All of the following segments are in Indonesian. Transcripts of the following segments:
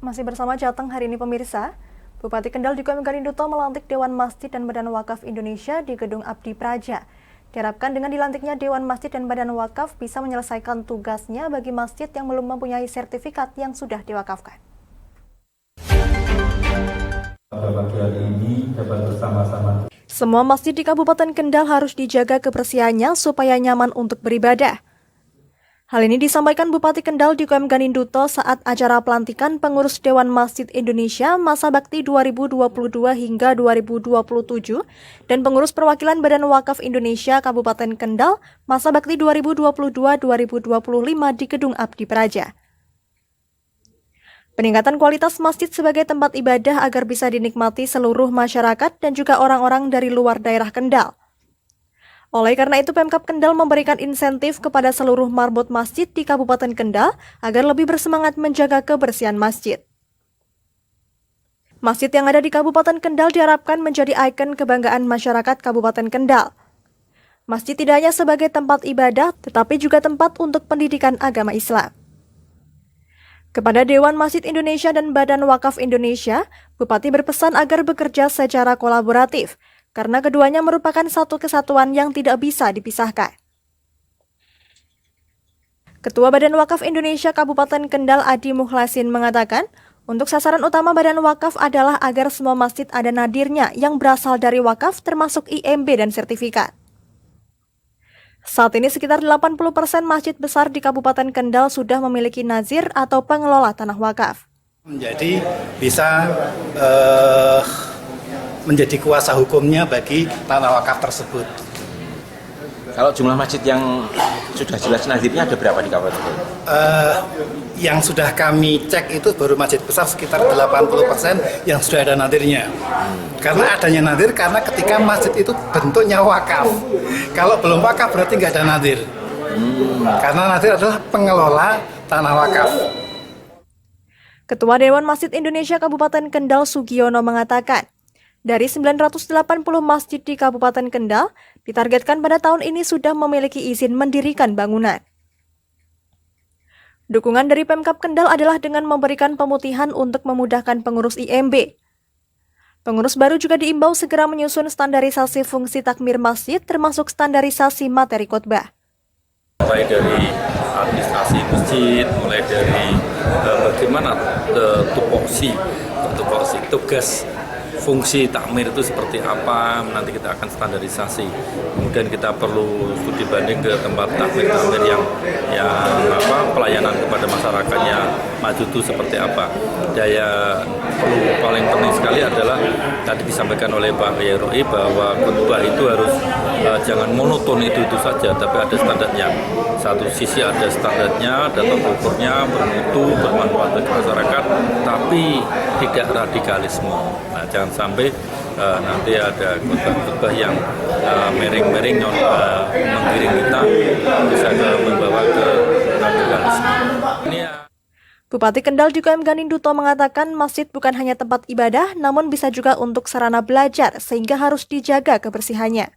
Masih bersama Jateng hari ini pemirsa, Bupati Kendal juga Garinduto melantik Dewan Masjid dan Badan Wakaf Indonesia di Gedung Abdi Praja. Diharapkan dengan dilantiknya Dewan Masjid dan Badan Wakaf bisa menyelesaikan tugasnya bagi masjid yang belum mempunyai sertifikat yang sudah diwakafkan. Semua masjid di Kabupaten Kendal harus dijaga kebersihannya supaya nyaman untuk beribadah. Hal ini disampaikan Bupati Kendal Dikoem Garinduto saat acara pelantikan pengurus Dewan Masjid Indonesia masa bakti 2022 hingga 2027 dan pengurus perwakilan Badan Wakaf Indonesia Kabupaten Kendal masa bakti 2022-2025 di Gedung Abdi Praja. Peningkatan kualitas masjid sebagai tempat ibadah agar bisa dinikmati seluruh masyarakat dan juga orang-orang dari luar daerah Kendal. Oleh karena itu, Pemkab Kendal memberikan insentif kepada seluruh marbot masjid di Kabupaten Kendal agar lebih bersemangat menjaga kebersihan masjid. Masjid yang ada di Kabupaten Kendal diharapkan menjadi ikon kebanggaan masyarakat Kabupaten Kendal. Masjid tidak hanya sebagai tempat ibadah, tetapi juga tempat untuk pendidikan agama Islam. Kepada Dewan Masjid Indonesia dan Badan Wakaf Indonesia, Bupati berpesan agar bekerja secara kolaboratif, karena keduanya merupakan satu kesatuan yang tidak bisa dipisahkan. Ketua Badan Wakaf Indonesia Kabupaten Kendal Adi Mukhlasin mengatakan, untuk sasaran utama Badan Wakaf adalah agar semua masjid ada nadirnya yang berasal dari wakaf termasuk IMB dan sertifikat. Saat ini sekitar 80% masjid besar di Kabupaten Kendal sudah memiliki nazir atau pengelola tanah wakaf. Jadi bisa menjadi kuasa hukumnya bagi tanah wakaf tersebut. Kalau jumlah masjid yang sudah jelas nadirnya ada berapa di Kabupaten? Yang sudah kami cek itu baru masjid besar sekitar 80% yang sudah ada nadirnya. Karena adanya nadir karena ketika masjid itu bentuknya wakaf. Kalau belum wakaf berarti nggak ada nadir. Karena nadir adalah pengelola tanah wakaf. Ketua Dewan Masjid Indonesia Kabupaten Kendal Sugiono mengatakan, dari 980 masjid di Kabupaten Kendal, ditargetkan pada tahun ini sudah memiliki izin mendirikan bangunan. Dukungan dari Pemkab Kendal adalah dengan memberikan pemutihan untuk memudahkan pengurus IMB. Pengurus baru juga diimbau segera menyusun standarisasi fungsi takmir masjid termasuk standarisasi materi khotbah. Mulai dari administrasi masjid, mulai dari bagaimana tupoksi tugas fungsi takmir itu seperti apa, nanti kita akan standarisasi. Kemudian kita perlu studi banding ke tempat takmir yang pelayanan kepada masyarakatnya maju itu seperti apa. Daya perlu paling penting sekali adalah tadi disampaikan oleh Pak Yeroi bahwa khotbah itu harus jangan monoton itu saja, tapi ada standarnya. Satu sisi ada standarnya, ada tolak ukurnya, bermutu, bermanfaat bagi masyarakat, tapi tidak radikalisme. Nah, jangan sampai nanti ada khotbah yang miring-miring menggiring kita bisa membawa ke radikalisme. Bupati Kendal Dikoem Garinduto mengatakan masjid bukan hanya tempat ibadah, namun bisa juga untuk sarana belajar, sehingga harus dijaga kebersihannya.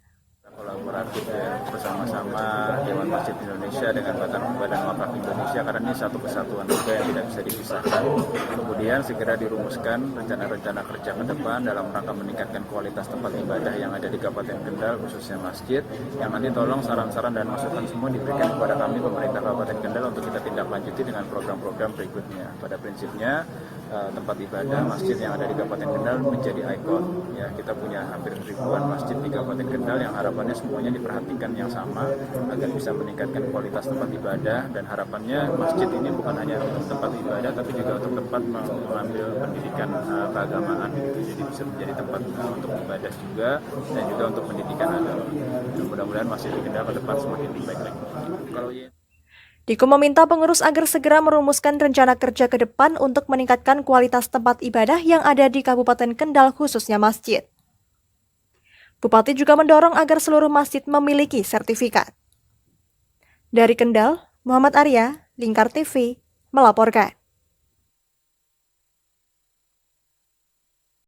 Kolaboratif bersama-sama Dewan Masjid Indonesia dengan Badan Wakaf Indonesia karena ini satu kesatuan juga yang tidak bisa dipisahkan. Kemudian segera dirumuskan rencana-rencana kerja ke depan dalam rangka meningkatkan kualitas tempat ibadah yang ada di Kabupaten Kendal khususnya masjid. Yang nanti tolong saran-saran dan masukan semua diberikan kepada kami pemerintah Kabupaten Kendal untuk kita tindak lanjuti dengan program-program berikutnya. Pada prinsipnya tempat ibadah masjid yang ada di Kabupaten Kendal menjadi ikon. Ya, kita punya hampir ribuan masjid di Kabupaten Kendal yang harapannya semuanya diperhatikan yang sama agar bisa meningkatkan kualitas tempat ibadah, dan harapannya masjid ini bukan hanya untuk tempat ibadah tapi juga untuk tempat mengambil pendidikan keagamaan. Jadi bisa menjadi tempat untuk ibadah juga dan juga untuk pendidikan agama. Mudah-mudahan masjid di Kendal ke depan semakin baik lagi. Diko meminta pengurus agar segera merumuskan rencana kerja ke depan untuk meningkatkan kualitas tempat ibadah yang ada di Kabupaten Kendal khususnya masjid. Bupati juga mendorong agar seluruh masjid memiliki sertifikat. Dari Kendal, Muhammad Arya, Lingkar TV, melaporkan.